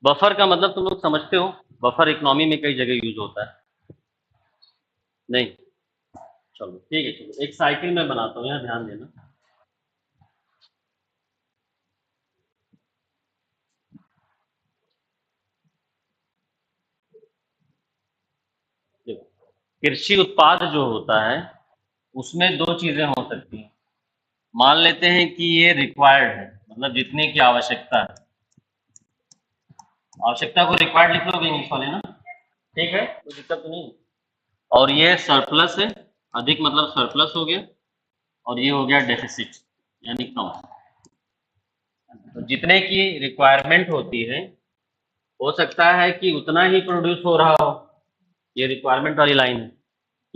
Buffer का मतलब तुम लोग समझते हो, बफर इकोनॉमी में कई जगह यूज होता है। नहीं, चलो ठीक है, चलो एक साइकिल में बनाता हूँ, यहाँ ध्यान देना। देखो, कृषि उत्पाद जो होता है उसमें दो चीजें हो सकती हैं। मान लेते हैं कि ये रिक्वायर्ड है, मतलब जितने की आवश्यकता है। आवश्यकता को रिक्वायर्ड लिख लोगे इंग्लिश वाले ना, ठीक है, कोई दिक्कत तो नहीं। और ये सरप्लस है, अधिक मतलब सरप्लस हो गया। और ये हो गया डेफिसिट, यानी कम। तो जितने की रिक्वायरमेंट होती है, हो सकता है कि उतना ही प्रोड्यूस हो रहा हो, ये रिक्वायरमेंट वाली लाइन है।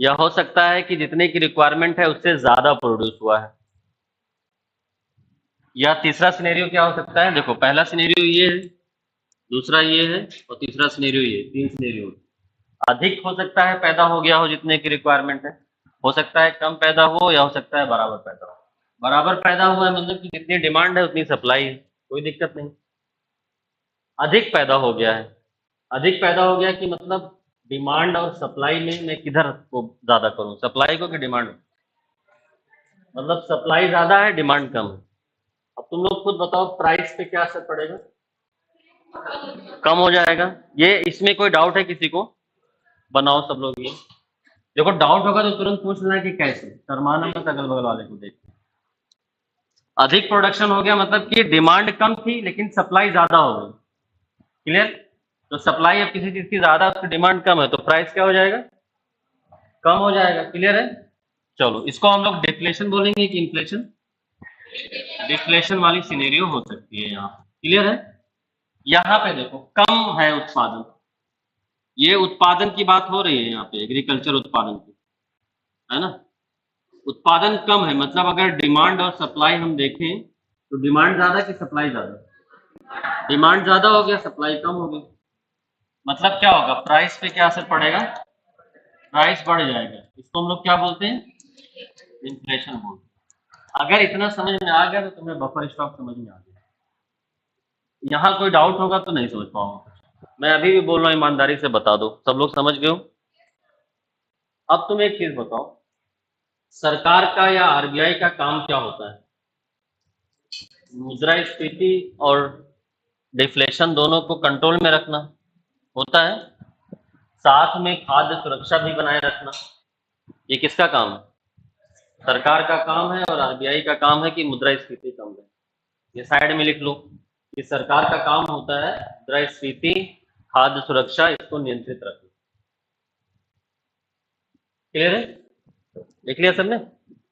या हो सकता है कि जितने की रिक्वायरमेंट है उससे ज्यादा प्रोड्यूस हुआ है। या तीसरा सिनेरियो क्या हो सकता है, देखो पहला सिनेरियो ये है, दूसरा ये है, और तीसरा सिनेरियो ये, तीन सिनेरियो। अधिक हो सकता है पैदा हो गया हो जितने की रिक्वायरमेंट है, हो सकता है कम पैदा हो, या हो सकता है बराबर पैदा हो। बराबर पैदा हुआ है मतलब कि जितनी डिमांड है उतनी सप्लाई है, कोई दिक्कत नहीं। अधिक पैदा हो गया है, अधिक पैदा हो गया कि मतलब डिमांड और सप्लाई में मैं किधर को ज्यादा करूं, सप्लाई को कि डिमांड? मतलब सप्लाई ज्यादा है, डिमांड कम है। अब तुम लोग खुद बताओ प्राइस पे क्या असर पड़ेगा? कम हो जाएगा। ये इसमें कोई डाउट है किसी को? बनाओ सब लोग ये। देखो डाउट होगा तो तुरंत पूछ लेना कि कैसे, शर्माना मत अगल बगल वाले को देख। अधिक प्रोडक्शन हो गया मतलब कि डिमांड कम थी लेकिन सप्लाई ज्यादा हो गई। क्लियर? तो सप्लाई अब किसी चीज की ज्यादा, उसकी डिमांड कम है, तो प्राइस क्या हो जाएगा? कम हो जाएगा। क्लियर है? चलो इसको हम लोग डिफ्लेशन बोलेंगे कि इन्फ्लेशन? डिफ्लेशन वाली सिनेरियो हो सकती है यहाँ। क्लियर है? यहाँ पे देखो कम है उत्पादन, ये उत्पादन की बात हो रही है यहाँ पे, एग्रीकल्चर उत्पादन की, है ना। उत्पादन कम है मतलब अगर डिमांड और सप्लाई हम देखें तो डिमांड ज्यादा कि सप्लाई ज्यादा? डिमांड ज्यादा हो गया, सप्लाई कम हो गई। मतलब क्या होगा, प्राइस पे क्या असर पड़ेगा? प्राइस बढ़ जाएगा, इसको हम लोग क्या बोलते हैं? इन्फ्लेशन बोलते हैं। अगर इतना समझ में आ गया तो तुम्हें बफर स्टॉक समझ में आ गया। यहाँ कोई डाउट होगा तो नहीं समझ पाऊंगा, मैं अभी भी बोल रहा हूँ, ईमानदारी से बता दो, सब लोग समझ गए हो? अब तुम एक चीज बताओ, सरकार का या आरबीआई का काम क्या होता है? मुद्रास्फीति और डिफ्लेशन दोनों को कंट्रोल में रखना होता है, साथ में खाद्य सुरक्षा भी बनाए रखना। ये किसका काम है? सरकार का काम है, और आरबीआई का काम है कि मुद्रास्फीति कम रहे। ये साइड में लिख लो कि सरकार का काम होता है मुद्रास्फीति, खाद्य सुरक्षा, इसको नियंत्रित रखना। क्लियर है? लिख लिया सबने?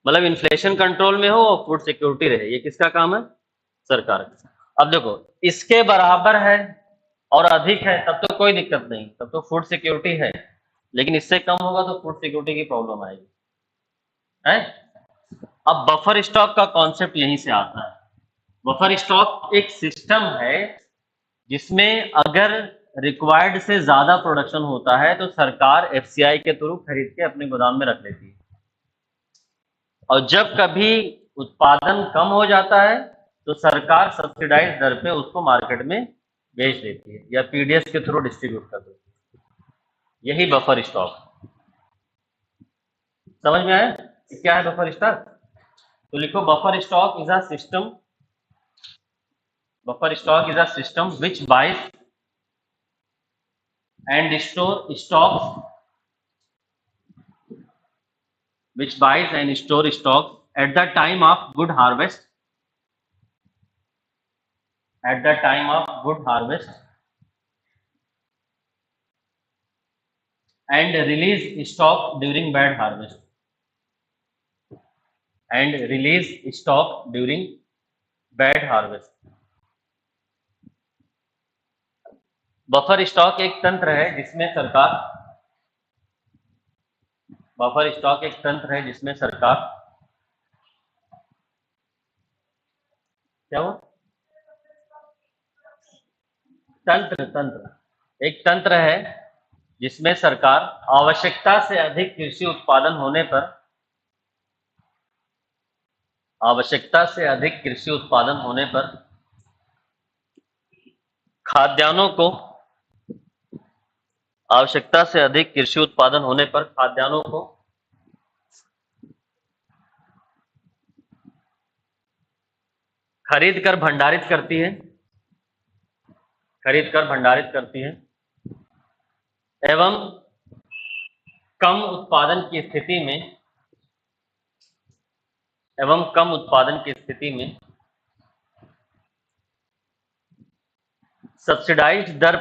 मतलब इन्फ्लेशन कंट्रोल में हो और फूड सिक्योरिटी रहे, ये किसका काम है? सरकार का। अब देखो इसके बराबर है और अधिक है तब तो कोई दिक्कत नहीं, तब तो फूड सिक्योरिटी है। लेकिन इससे कम होगा तो फूड सिक्योरिटी की प्रॉब्लम आएगी, है। अब बफर स्टॉक का कॉन्सेप्ट यहीं से आता है। बफर स्टॉक एक सिस्टम है जिसमें अगर रिक्वायर्ड से ज्यादा प्रोडक्शन होता है तो सरकार एफसीआई के थ्रू खरीद के अपने गोदाम में रख लेती है, और जब कभी उत्पादन कम हो जाता है तो सरकार सब्सिडाइज दर पे उसको मार्केट में बेच देती है या पीडीएस के थ्रू डिस्ट्रीब्यूट कर देती है। यही बफर स्टॉक। समझ में आया कि क्या है बफर स्टॉक? तो लिखो buffer stock is a system, buffer stock is a system which buys and store stocks, which buys and store stocks at the time of good harvest, at the time of good harvest, and release stock during bad harvest, and release stock during bad harvest. Buffer stock एक तंत्र है जिसमें सरकार, buffer stock एक तंत्र है जिसमें सरकार, क्या हुआ? तंत्र, तंत्र एक तंत्र है जिसमें सरकार आवश्यकता से अधिक कृषि उत्पादन होने पर, आवश्यकता से अधिक कृषि उत्पादन होने पर खाद्यान्नों को आवश्यकता से अधिक कृषि उत्पादन होने पर खाद्यान्नों को खरीद कर भंडारित करती है, एवं कम उत्पादन की स्थिति में सब्सिडाइज्ड दर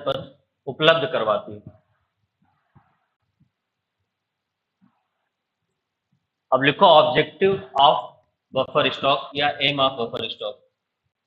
पर उपलब्ध करवाती है। अब लिखो ऑब्जेक्टिव ऑफ बफर स्टॉक या एम ऑफ बफर स्टॉक।